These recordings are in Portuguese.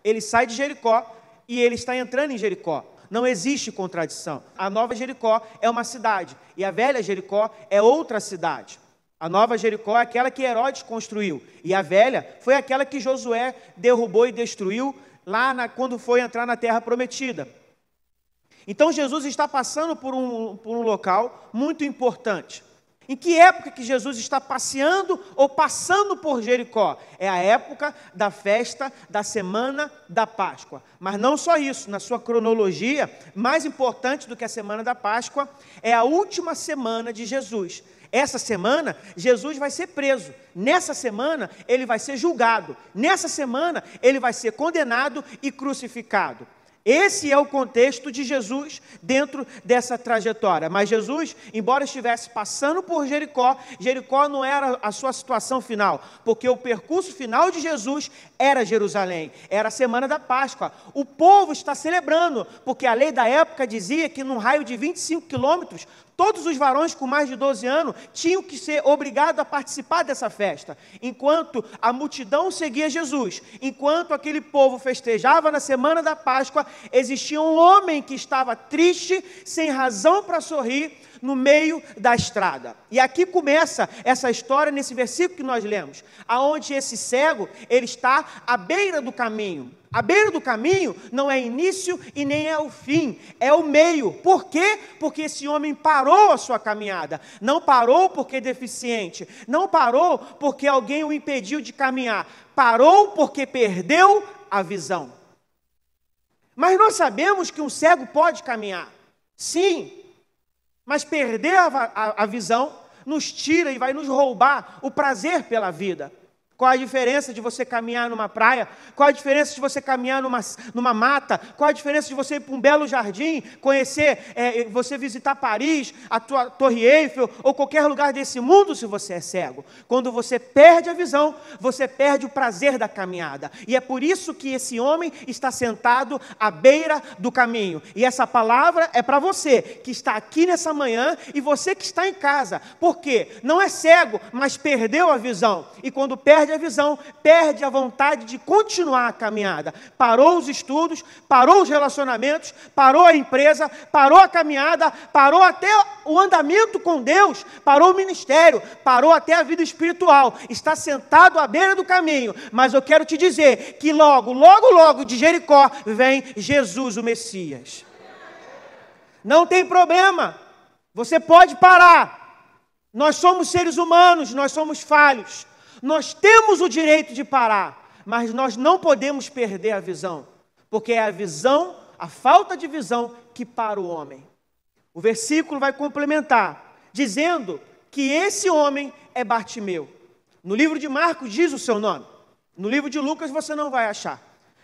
Ele sai de Jericó e ele está entrando em Jericó. Não existe contradição. A nova Jericó é uma cidade e a velha Jericó é outra cidade. A nova Jericó é aquela que Herodes construiu e a velha foi aquela que Josué derrubou e destruiu lá quando foi entrar na terra prometida. Então Jesus está passando por um local muito importante. Em que época que Jesus está passeando ou passando por Jericó? É a época da festa da semana da Páscoa. Mas não só isso, na sua cronologia, mais importante do que a semana da Páscoa, é a última semana de Jesus. Essa semana, Jesus vai ser preso. Nessa semana, ele vai ser julgado. Nessa semana, ele vai ser condenado e crucificado. Esse é o contexto de Jesus dentro dessa trajetória. Mas Jesus, embora estivesse passando por Jericó, Jericó não era a sua situação final, porque o percurso final de Jesus era Jerusalém, era a semana da Páscoa. O povo está celebrando, porque a lei da época dizia que num raio de 25 quilômetros, todos os varões com mais de 12 anos tinham que ser obrigados a participar dessa festa. Enquanto a multidão seguia Jesus, enquanto aquele povo festejava na semana da Páscoa, existia um homem que estava triste, sem razão para sorrir, no meio da estrada. E aqui começa essa história nesse versículo que nós lemos, aonde esse cego, ele está à beira do caminho. A beira do caminho não é início e nem é o fim, é o meio. Por quê? Porque esse homem parou a sua caminhada. Não parou porque é deficiente, não parou porque alguém o impediu de caminhar, parou porque perdeu a visão. Mas nós sabemos que um cego pode caminhar, sim, mas perder a visão nos tira e vai nos roubar o prazer pela vida. Qual a diferença de você caminhar numa praia? Qual a diferença de você caminhar numa mata? Qual a diferença de você ir para um belo jardim, conhecer, você visitar Paris, a Torre Eiffel, ou qualquer lugar desse mundo se você é cego? Quando você perde a visão, você perde o prazer da caminhada. E é por isso que esse homem está sentado à beira do caminho. E essa palavra é para você que está aqui nessa manhã e você que está em casa. Por quê? Não é cego, mas perdeu a visão. E quando perde a visão, perde a vontade de continuar a caminhada. Parou os estudos, parou os relacionamentos, parou a empresa, parou a caminhada, parou até o andamento com Deus, parou o ministério, parou até a vida espiritual. Está sentado à beira do caminho. Mas eu quero te dizer que logo de Jericó vem Jesus, o Messias. Não tem problema. Você pode parar. Nós somos seres humanos, nós somos falhos. Nós temos o direito de parar, mas nós não podemos perder a visão, porque é a visão, a falta de visão, que para o homem. O versículo vai complementar, dizendo que esse homem é Bartimeu. No livro de Marcos diz o seu nome, no livro de Lucas você não vai achar.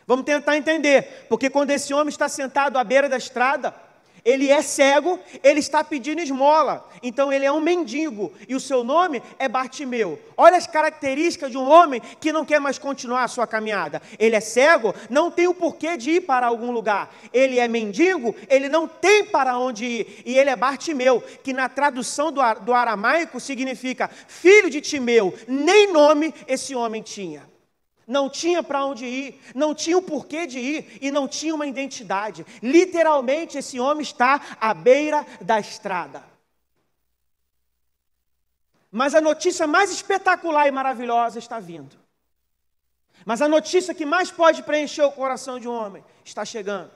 Vamos tentar entender, porque quando esse homem está sentado à beira da estrada, ele é cego, ele está pedindo esmola, então ele é um mendigo, e o seu nome é Bartimeu. Olha as características de um homem que não quer mais continuar a sua caminhada. Ele é cego, não tem o porquê de ir para algum lugar. Ele é mendigo, ele não tem para onde ir, e ele é Bartimeu, que na tradução do aramaico significa filho de Timeu. Nem nome esse homem tinha. Não tinha para onde ir, não tinha o porquê de ir e não tinha uma identidade. Literalmente, esse homem está à beira da estrada. Mas a notícia mais espetacular e maravilhosa está vindo. Mas a notícia que mais pode preencher o coração de um homem está chegando.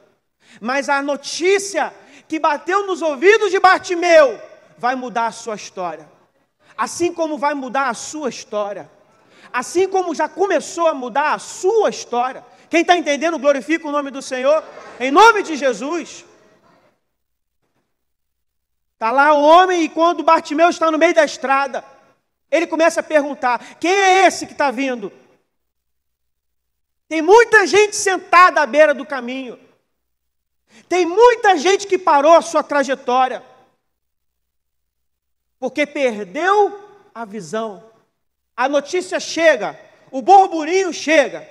Mas a notícia que bateu nos ouvidos de Bartimeu vai mudar a sua história. Assim como vai mudar a sua história. Assim como já começou a mudar a sua história. Quem está entendendo, glorifica o nome do Senhor, em nome de Jesus. Está lá o homem e quando Bartimeu está no meio da estrada, ele começa a perguntar, quem é esse que está vindo? Tem muita gente sentada à beira do caminho. Tem muita gente que parou a sua trajetória, porque perdeu a visão. A notícia chega, o burburinho chega,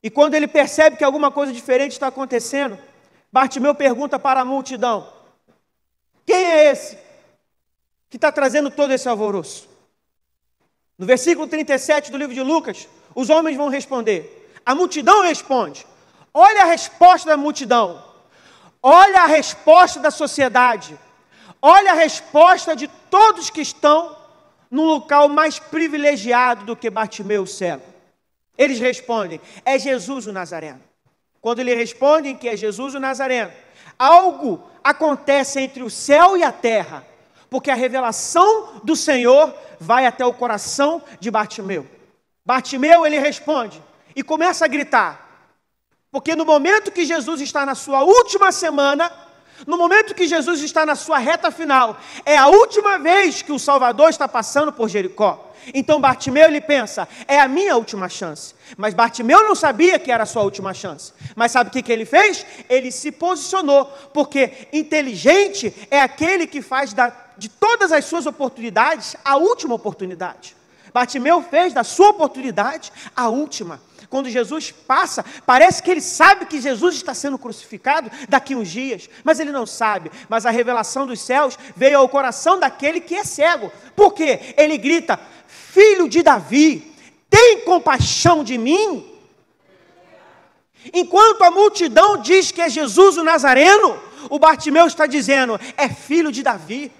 e quando ele percebe que alguma coisa diferente está acontecendo, Bartimeu pergunta para a multidão, quem é esse que está trazendo todo esse alvoroço? No versículo 37 do livro de Lucas, os homens vão responder, a multidão responde, Olha a resposta da multidão. Olha a resposta da sociedade. Olha a resposta de todos que estão no local mais privilegiado do que Bartimeu, o cego. Eles respondem, é Jesus o Nazareno. Quando eles respondem que é Jesus o Nazareno, algo acontece entre o céu e a terra, porque a revelação do Senhor vai até o coração de Bartimeu. Bartimeu, ele responde e começa a gritar, porque no momento que Jesus está na sua última semana, no momento que Jesus está na sua reta final, é a última vez que o Salvador está passando por Jericó. Então Bartimeu, ele pensa, é a minha última chance. Mas Bartimeu não sabia que era a sua última chance. Mas sabe o que ele fez? Ele se posicionou, porque inteligente é aquele que faz de todas as suas oportunidades a última oportunidade. Bartimeu fez da sua oportunidade a última. Quando Jesus passa, parece que ele sabe que Jesus está sendo crucificado daqui uns dias, mas ele não sabe. Mas a revelação dos céus veio ao coração daquele que é cego. Por quê? Ele grita, filho de Davi, tem compaixão de mim? Enquanto a multidão diz que é Jesus o Nazareno, o Bartimeu está dizendo, é filho de Davi.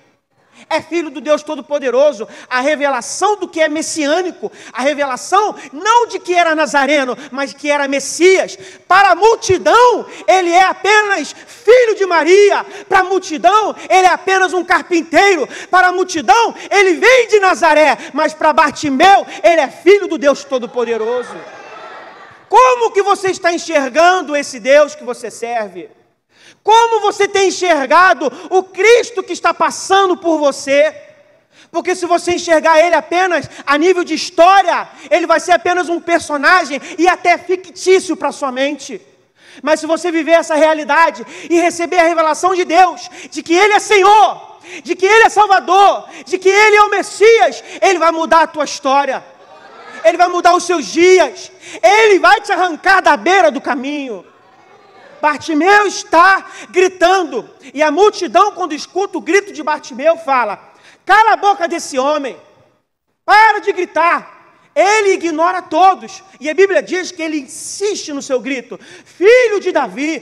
É filho do Deus Todo-Poderoso, a revelação do que é messiânico, a revelação não de que era Nazareno, mas que era Messias. Para a multidão, ele é apenas filho de Maria. Para a multidão, ele é apenas um carpinteiro. Para a multidão, ele vem de Nazaré, mas para Bartimeu, ele é filho do Deus Todo-Poderoso. Como que você está enxergando esse Deus que você serve? Como você tem enxergado o Cristo que está passando por você? Porque se você enxergar Ele apenas a nível de história, Ele vai ser apenas um personagem e até fictício para a sua mente. Mas se você viver essa realidade e receber a revelação de Deus, de que Ele é Senhor, de que Ele é Salvador, de que Ele é o Messias, Ele vai mudar a tua história. Ele vai mudar os seus dias. Ele vai te arrancar da beira do caminho. Bartimeu está gritando, e a multidão, quando escuta o grito de Bartimeu, fala, cala a boca desse homem, para de gritar. Ele ignora todos, e a Bíblia diz que ele insiste no seu grito, filho de Davi,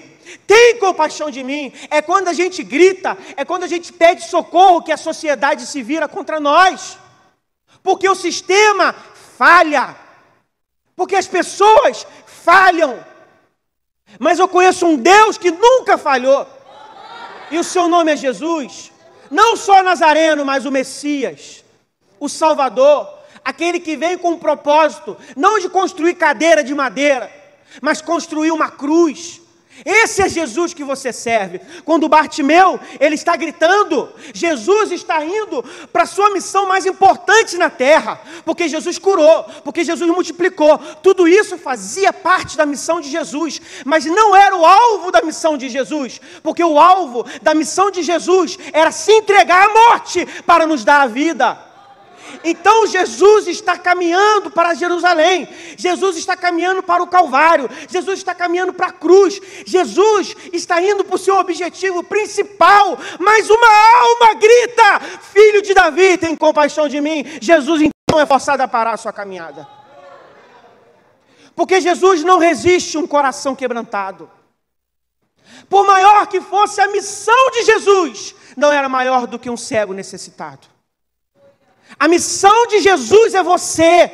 tem compaixão de mim. É quando a gente grita, é quando a gente pede socorro, que a sociedade se vira contra nós, porque o sistema falha, porque as pessoas falham. Mas eu conheço um Deus que nunca falhou. E o seu nome é Jesus. Não só Nazareno, mas o Messias. O Salvador. Aquele que vem com um propósito. Não de construir cadeira de madeira, mas construir uma cruz. Esse é Jesus que você serve. Quando Bartimeu, ele está gritando, Jesus está indo para a sua missão mais importante na terra, porque Jesus curou, porque Jesus multiplicou, tudo isso fazia parte da missão de Jesus, mas não era o alvo da missão de Jesus, porque o alvo da missão de Jesus era se entregar à morte para nos dar a vida. Então Jesus está caminhando para Jerusalém, Jesus está caminhando para o Calvário, Jesus está caminhando para a cruz, Jesus está indo para o seu objetivo principal, mas uma alma grita, filho de Davi, tem compaixão de mim. Jesus então é forçado a parar a sua caminhada, porque Jesus não resiste um coração quebrantado. Por maior que fosse a missão de Jesus, não era maior do que um cego necessitado. A missão de Jesus é você.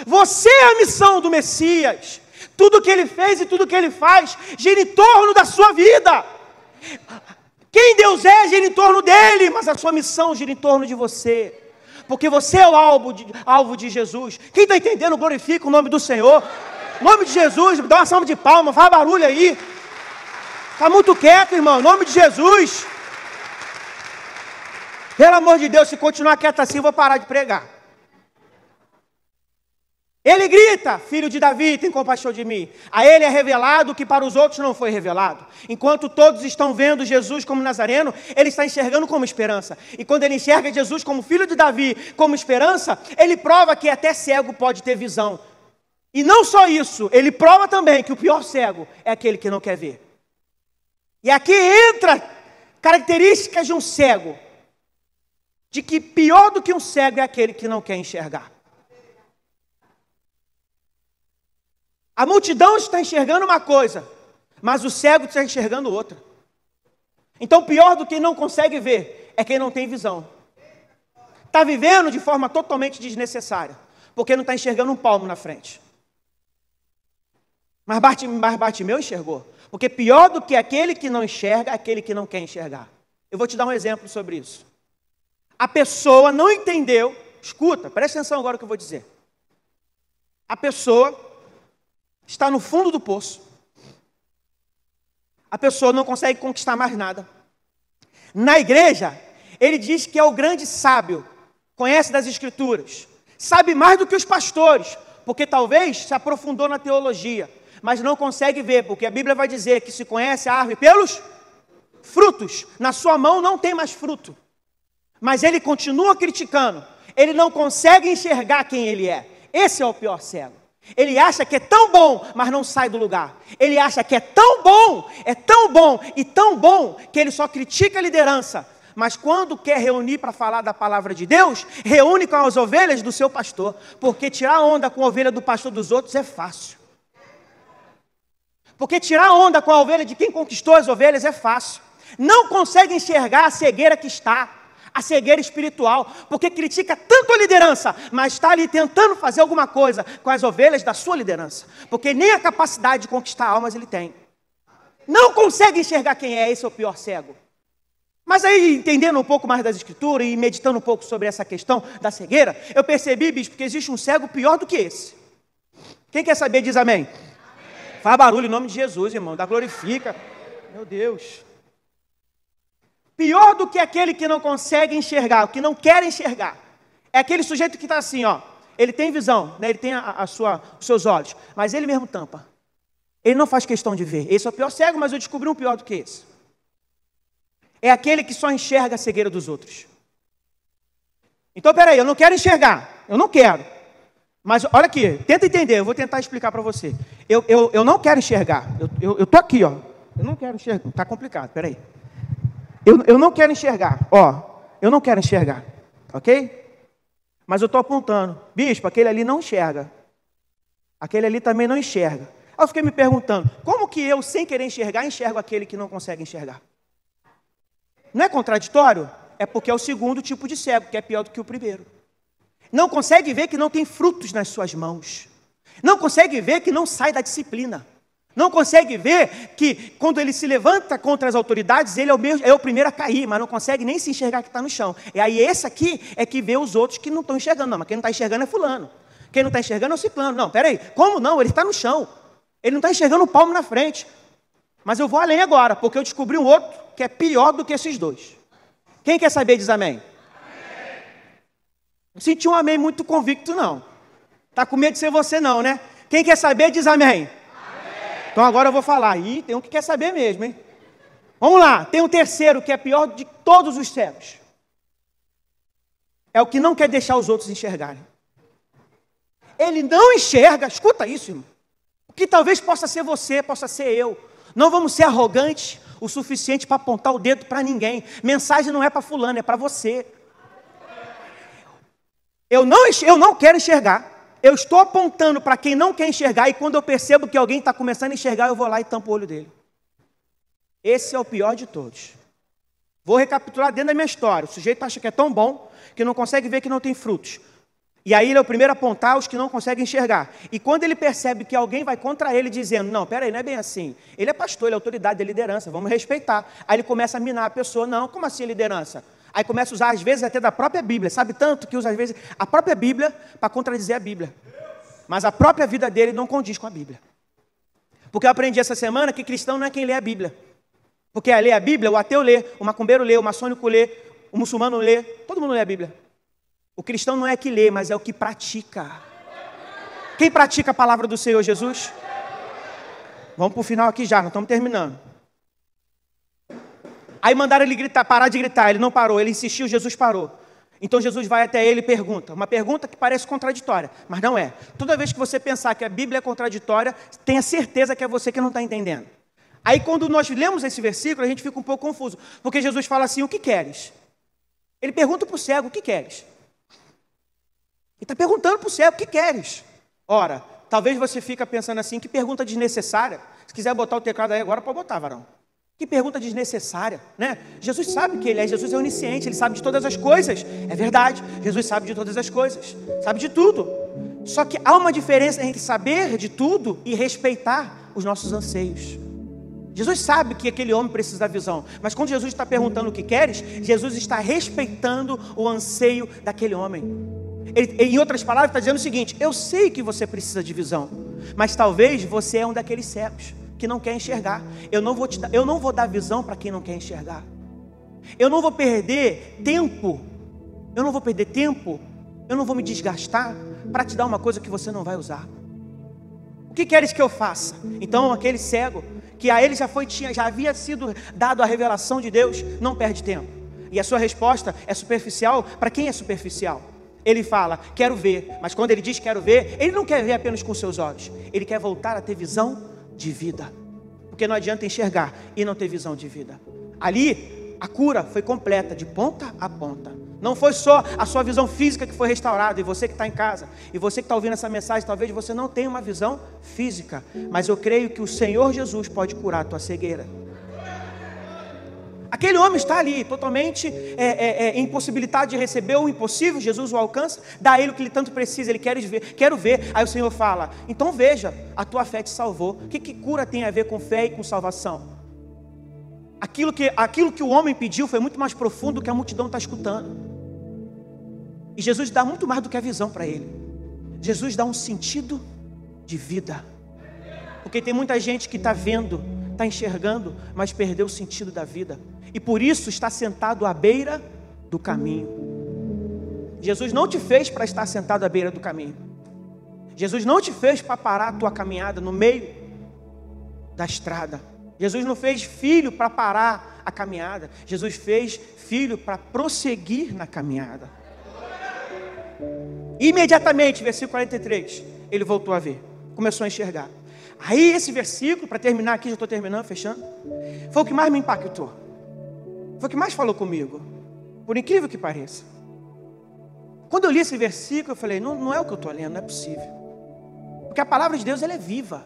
Você é a missão do Messias. Tudo que Ele fez e tudo que Ele faz gira em torno da sua vida. Quem Deus é, gira em torno dEle, mas a sua missão gira em torno de você. Porque você é o alvo de Jesus. Quem está entendendo, glorifica o nome do Senhor. Em nome de Jesus, dá uma salva de palmas, faz barulho aí. Está muito quieto, irmão, em nome de Jesus. Pelo amor de Deus, se continuar quieto assim, eu vou parar de pregar. Ele grita, filho de Davi, tem compaixão de mim. A ele é revelado o que para os outros não foi revelado. Enquanto todos estão vendo Jesus como Nazareno, ele está enxergando como esperança. E quando ele enxerga Jesus como filho de Davi, como esperança, ele prova que até cego pode ter visão. E não só isso, ele prova também que o pior cego é aquele que não quer ver. E aqui entra características de um cego, de que pior do que um cego é aquele que não quer enxergar. A multidão está enxergando uma coisa, mas o cego está enxergando outra. Então, pior do que não consegue ver é quem não tem visão. Está vivendo de forma totalmente desnecessária, porque não está enxergando um palmo na frente. Mas Bartimeu enxergou. Porque pior do que aquele que não enxerga é aquele que não quer enxergar. Eu vou te dar um exemplo sobre isso. A pessoa não entendeu, escuta, presta atenção agora no que eu vou dizer. A pessoa está no fundo do poço. A pessoa não consegue conquistar mais nada. Na igreja, ele diz que é o grande sábio, conhece das escrituras, sabe mais do que os pastores, porque talvez se aprofundou na teologia, mas não consegue ver, porque a Bíblia vai dizer que se conhece a árvore pelos frutos. Na sua mão não tem mais fruto. Mas ele continua criticando. Ele não consegue enxergar quem ele é. Esse é o pior cego. Ele acha que é tão bom, mas não sai do lugar. Ele acha que é tão bom e tão bom, que ele só critica a liderança. Mas quando quer reunir para falar da palavra de Deus, reúne com as ovelhas do seu pastor. Porque tirar onda com a ovelha do pastor dos outros é fácil. Porque tirar onda com a ovelha de quem conquistou as ovelhas é fácil. Não consegue enxergar a cegueira que está, a cegueira espiritual, porque critica tanto a liderança, mas está ali tentando fazer alguma coisa com as ovelhas da sua liderança, porque nem a capacidade de conquistar almas ele tem. Não consegue enxergar quem é, esse é o pior cego. Mas aí, entendendo um pouco mais das escrituras e meditando um pouco sobre essa questão da cegueira, eu percebi, bispo, que existe um cego pior do que esse. Quem quer saber diz amém. Faz barulho em nome de Jesus, irmão. Dá glorifica. Meu Deus. Pior do que aquele que não consegue enxergar, o que não quer enxergar. É aquele sujeito que está assim, ó. Ele tem visão, né? Ele tem os seus olhos, mas ele mesmo tampa. Ele não faz questão de ver. Esse é o pior cego, mas eu descobri um pior do que esse. É aquele que só enxerga a cegueira dos outros. Então, peraí, eu não quero enxergar. Eu não quero. Mas olha aqui, tenta entender, eu vou tentar explicar para você. Eu não quero enxergar. Eu estou aqui, ó. Eu não quero enxergar. Está complicado, peraí. Eu não quero enxergar. Ó, eu não quero enxergar. Ok? Mas eu estou apontando. Bispo, aquele ali não enxerga. Aquele ali também não enxerga. Aí eu fiquei me perguntando, como que eu, sem querer enxergar, enxergo aquele que não consegue enxergar? Não é contraditório? É porque é o segundo tipo de cego, que é pior do que o primeiro. Não consegue ver que não tem frutos nas suas mãos. Não consegue ver que não sai da disciplina. Não consegue ver que quando ele se levanta contra as autoridades, ele é o primeiro a cair, mas não consegue nem se enxergar que está no chão. E aí esse aqui é que vê os outros que não estão enxergando. Não, mas quem não está enxergando é fulano. Quem não está enxergando é o ciclano. Não, peraí, como não? Ele está no chão. Ele não está enxergando o palmo na frente. Mas eu vou além agora, porque eu descobri um outro que é pior do que esses dois. Quem quer saber diz amém. Não senti um amém muito convicto, não. Está com medo de ser você, não, né? Quem quer saber, diz amém. Então agora eu vou falar. Ih, tem um que quer saber mesmo, hein? Vamos lá. Tem um terceiro que é pior de todos os cegos. É o que não quer deixar os outros enxergarem. Ele não enxerga, escuta isso, irmão. O que talvez possa ser você, possa ser eu. Não vamos ser arrogantes o suficiente para apontar o dedo para ninguém. Mensagem não é para fulano, é para você. Eu não quero enxergar. Eu estou apontando para quem não quer enxergar e quando eu percebo que alguém está começando a enxergar, eu vou lá e tampo o olho dele. Esse é o pior de todos. Vou recapitular dentro da minha história. O sujeito acha que é tão bom que não consegue ver que não tem frutos. E aí ele é o primeiro a apontar os que não conseguem enxergar. E quando ele percebe que alguém vai contra ele dizendo, não, peraí, não é bem assim. Ele é pastor, ele é autoridade, é liderança, vamos respeitar. Aí ele começa a minar a pessoa, não, como assim liderança? Aí começa a usar, às vezes, até da própria Bíblia. Sabe tanto que usa, às vezes, a própria Bíblia para contradizer a Bíblia. Mas a própria vida dele não condiz com a Bíblia. Porque eu aprendi essa semana que cristão não é quem lê a Bíblia. Porque lê a Bíblia, o ateu lê, o macumbeiro lê, o maçônico lê, o muçulmano lê, todo mundo lê a Bíblia. O cristão não é que lê, mas é o que pratica. Quem pratica a palavra do Senhor Jesus? Vamos para o final aqui já, nós estamos terminando. Aí mandaram ele gritar, parar de gritar, ele não parou, ele insistiu, Jesus parou. Então Jesus vai até ele e pergunta, uma pergunta que parece contraditória, mas não é. Toda vez que você pensar que a Bíblia é contraditória, tenha certeza que é você que não está entendendo. Aí quando nós lemos esse versículo, a gente fica um pouco confuso, porque Jesus fala assim, o que queres? Ele pergunta para o cego, o que queres? Ele está perguntando para o cego, o que queres? Ora, Talvez você fique pensando assim, que pergunta desnecessária. Se quiser botar o teclado aí agora, pode botar, varão. Que pergunta desnecessária, né? Jesus sabe que Ele é, Jesus é onisciente, Ele sabe de todas as coisas. É verdade, Jesus sabe de todas as coisas, sabe de tudo. Só que há uma diferença entre saber de tudo e respeitar os nossos anseios. Jesus sabe que aquele homem precisa da visão, mas quando Jesus está perguntando o que queres, Jesus está respeitando o anseio daquele homem. Ele, em outras palavras, está dizendo o seguinte: eu sei que você precisa de visão, mas talvez você é um daqueles cegos que não quer enxergar. Eu não vou dar visão para quem não quer enxergar. Eu não vou perder tempo. Eu não vou me desgastar para te dar uma coisa que você não vai usar. O que queres que eu faça? Então aquele cego, que a ele já havia sido dado a revelação de Deus, não perde tempo. E a sua resposta é superficial. Para quem é superficial? Ele fala, quero ver. Mas quando ele diz quero ver, ele não quer ver apenas com seus olhos. Ele quer voltar a ter visão de vida. Porque não adianta enxergar e não ter visão de vida. Ali, a cura foi completa, de ponta a ponta. Não foi só a sua visão física que foi restaurada. E você que está em casa, e você que está ouvindo essa mensagem, talvez você não tenha uma visão física, mas eu creio que o Senhor Jesus pode curar a tua cegueira. Aquele homem está ali, totalmente impossibilitado de receber o impossível. Jesus o alcança, dá a ele o que ele tanto precisa. Ele quero ver. Aí o Senhor fala, então veja, a tua fé te salvou. O que cura tem a ver com fé e com salvação? Aquilo que o homem pediu foi muito mais profundo do que a multidão está escutando. E Jesus dá muito mais do que a visão para ele. Jesus dá um sentido de vida. Porque tem muita gente que está vendo, está enxergando, mas perdeu o sentido da vida. E por isso está sentado à beira do caminho. Jesus não te fez para estar sentado à beira do caminho. Jesus não te fez para parar a tua caminhada no meio da estrada. Jesus não fez filho para parar a caminhada. Jesus fez filho para prosseguir na caminhada. Imediatamente, versículo 43, ele voltou a ver, começou a enxergar. Aí esse versículo, para terminar aqui, já estou terminando, fechando, foi o que mais me impactou. Foi o que mais falou comigo, por incrível que pareça. Quando eu li esse versículo, eu falei, não é o que eu estou lendo, não é possível. Porque a palavra de Deus, ela é viva.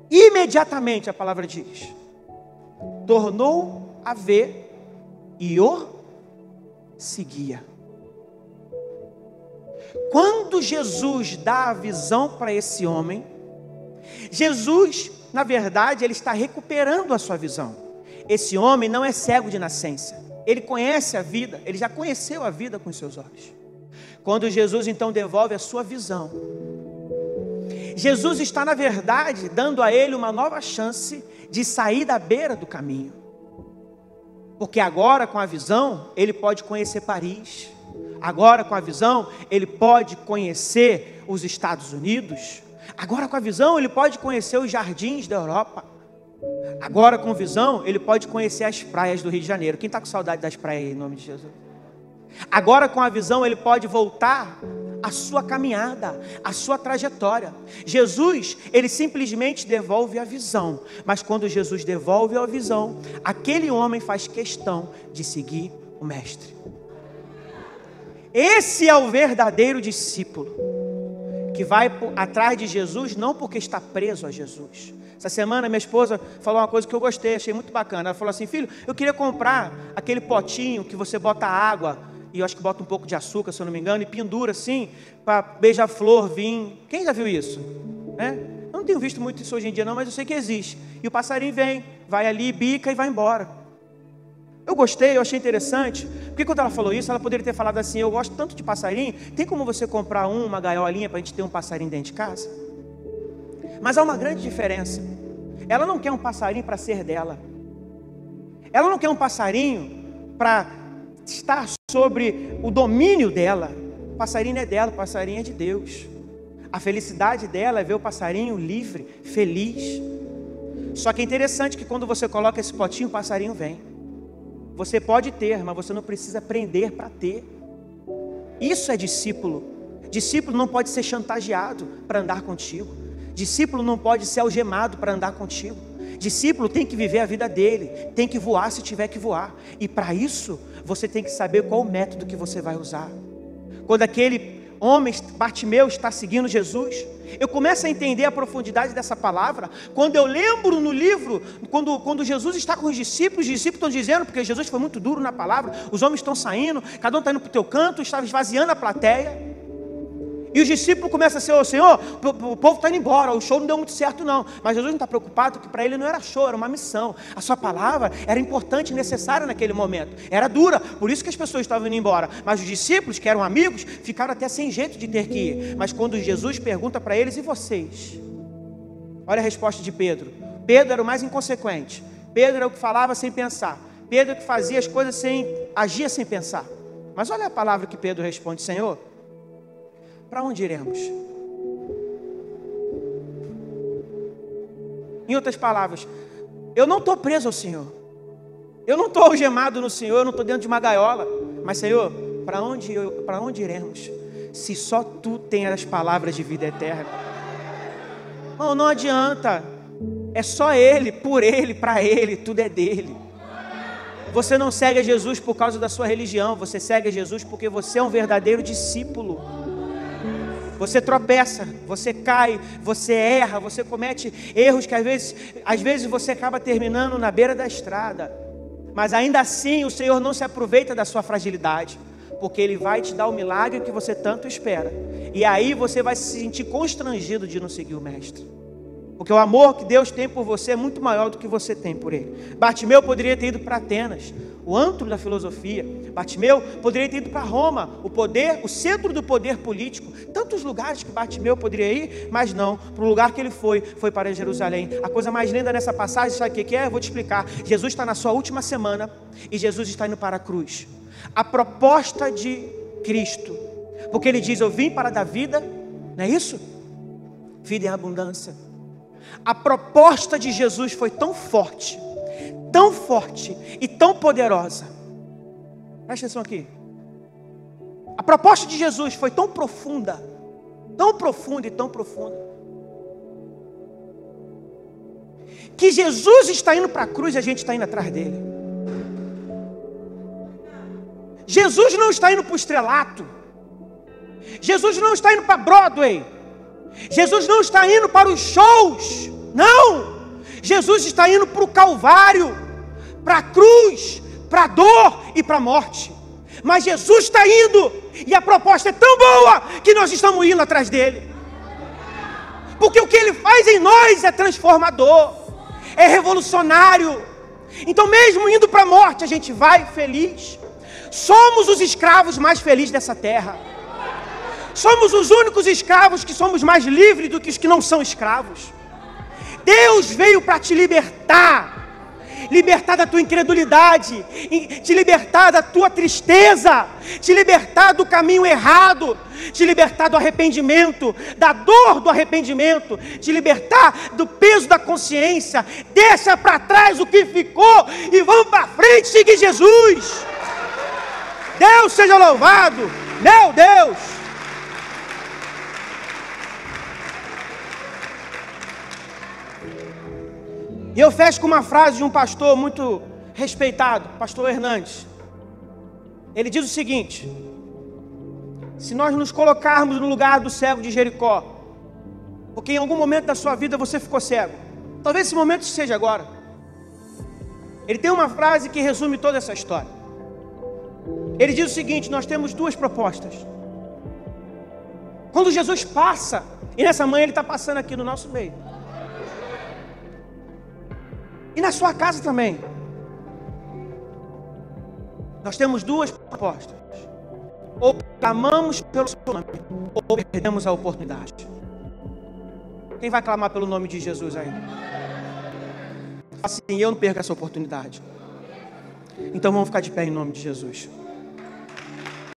Imediatamente a palavra diz, tornou a ver e o seguia. Quando Jesus dá a visão para esse homem, Jesus, na verdade, ele está recuperando a sua visão. Esse homem não é cego de nascença. Ele conhece a vida, ele já conheceu a vida com os seus olhos. Quando Jesus então devolve a sua visão, Jesus está, na verdade, dando a ele uma nova chance de sair da beira do caminho. Porque agora, com a visão, ele pode conhecer Paris. Agora, com a visão, ele pode conhecer os Estados Unidos. Agora, com a visão, ele pode conhecer os jardins da Europa. Agora, com visão, ele pode conhecer as praias do Rio de Janeiro. Quem está com saudade das praias aí, em nome de Jesus? Agora, com a visão, ele pode voltar a sua caminhada, a sua trajetória. Jesus, ele simplesmente devolve a visão. Mas quando Jesus devolve a visão, aquele homem faz questão de seguir o mestre. Esse é o verdadeiro discípulo, que vai atrás de Jesus, não porque está preso a Jesus. Essa semana minha esposa falou uma coisa que eu gostei, achei muito bacana. Ela falou assim, filho, eu queria comprar aquele potinho que você bota água, e eu acho que bota um pouco de açúcar, se eu não me engano, e pendura assim, para beija-flor vir. Quem já viu isso? Eu não tenho visto muito isso hoje em dia não, mas eu sei que existe. E o passarinho vem, vai ali, bica e vai embora. Eu gostei, eu achei interessante, porque quando ela falou isso, ela poderia ter falado assim, eu gosto tanto de passarinho, tem como você comprar uma gaiolinha para a gente ter um passarinho dentro de casa? Mas há uma grande diferença. Ela não quer um passarinho para ser dela. Ela não quer um passarinho para estar sobre o domínio dela. O passarinho é dela, o passarinho é de Deus. A felicidade dela é ver o passarinho livre, feliz. Só que é interessante que quando você coloca esse potinho, o passarinho vem. Você pode ter, mas você não precisa aprender para ter. Isso é discípulo. Discípulo não pode ser chantageado para andar contigo. Discípulo não pode ser algemado para andar contigo. Discípulo tem que viver a vida dele, tem que voar se tiver que voar. E para isso, você tem que saber qual o método que você vai usar. Quando aquele homem, Bartimeu, está seguindo Jesus. Eu começo a entender a profundidade dessa palavra quando eu lembro no livro, quando Jesus está com os discípulos estão dizendo, porque Jesus foi muito duro na palavra, os homens estão saindo, cada um está indo para o teu canto, estava esvaziando a plateia. E os discípulos começam a dizer: ô Senhor, o povo está indo embora, o show não deu muito certo não. Mas Jesus não está preocupado, porque para ele não era show, era uma missão. A sua palavra era importante e necessária naquele momento. Era dura, por isso que as pessoas estavam indo embora. Mas os discípulos, que eram amigos, ficaram até sem jeito de ter que ir. Mas quando Jesus pergunta para eles: e vocês? Olha a resposta de Pedro. Pedro era o mais inconsequente. Pedro era o que falava sem pensar. Pedro que fazia as coisas agia sem pensar. Mas olha a palavra que Pedro responde: Senhor, para onde iremos? Em outras palavras, eu não estou preso ao Senhor, eu não estou algemado no Senhor, eu não estou dentro de uma gaiola. Mas Senhor, para onde iremos? Se só Tu tens as palavras de vida eterna. Não adianta. É só Ele, por Ele, para Ele, tudo é dele. Você não segue a Jesus por causa da sua religião, você segue a Jesus porque você é um verdadeiro discípulo. Você tropeça, você cai, você erra, você comete erros que às vezes você acaba terminando na beira da estrada. Mas ainda assim o Senhor não se aproveita da sua fragilidade, porque Ele vai te dar o milagre que você tanto espera. E aí você vai se sentir constrangido de não seguir o Mestre. Porque o amor que Deus tem por você é muito maior do que você tem por Ele. Bartimeu poderia ter ido para Atenas, o antro da filosofia. Bartimeu poderia ter ido para Roma, o centro do poder político. Tantos lugares que Bartimeu poderia ir, mas não. Para o lugar que ele foi para Jerusalém. A coisa mais linda nessa passagem, sabe o que é? Eu vou te explicar. Jesus está na sua última semana e Jesus está indo para a cruz. A proposta de Cristo. Porque Ele diz: eu vim para dar vida, não é isso? Vida em abundância. A proposta de Jesus foi tão forte e tão poderosa. Presta atenção aqui. A proposta de Jesus foi tão profunda e tão profunda, que Jesus está indo para a cruz e a gente está indo atrás dele. Jesus não está indo para o estrelato. Jesus não está indo para Broadway. Jesus não está indo para os shows. Não. Jesus está indo para o Calvário, para a cruz, para a dor e para a morte. Mas Jesus está indo, e a proposta é tão boa que nós estamos indo atrás dele. Porque o que Ele faz em nós é transformador, é revolucionário. Então mesmo indo para a morte, a gente vai feliz. Somos os escravos mais felizes dessa terra. Somos os únicos escravos que somos mais livres do que os que não são escravos. Deus veio para te libertar da tua incredulidade, te libertar da tua tristeza, te libertar do caminho errado, te libertar do arrependimento, da dor do arrependimento, te libertar do peso da consciência. Deixa para trás o que ficou e vamos para frente seguir Jesus. Deus seja louvado, meu Deus. E eu fecho com uma frase de um pastor muito respeitado, pastor Hernandes. Ele diz o seguinte: se nós nos colocarmos no lugar do cego de Jericó, porque em algum momento da sua vida você ficou cego, talvez esse momento seja agora. Ele tem uma frase que resume toda essa história. Ele diz o seguinte: nós temos duas propostas. Quando Jesus passa, e nessa manhã Ele está passando aqui no nosso meio, e na sua casa também, nós temos duas propostas: ou clamamos pelo seu nome, ou perdemos a oportunidade. Quem vai clamar pelo nome de Jesus aí? Assim, eu não perco essa oportunidade. Então vamos ficar de pé em nome de Jesus.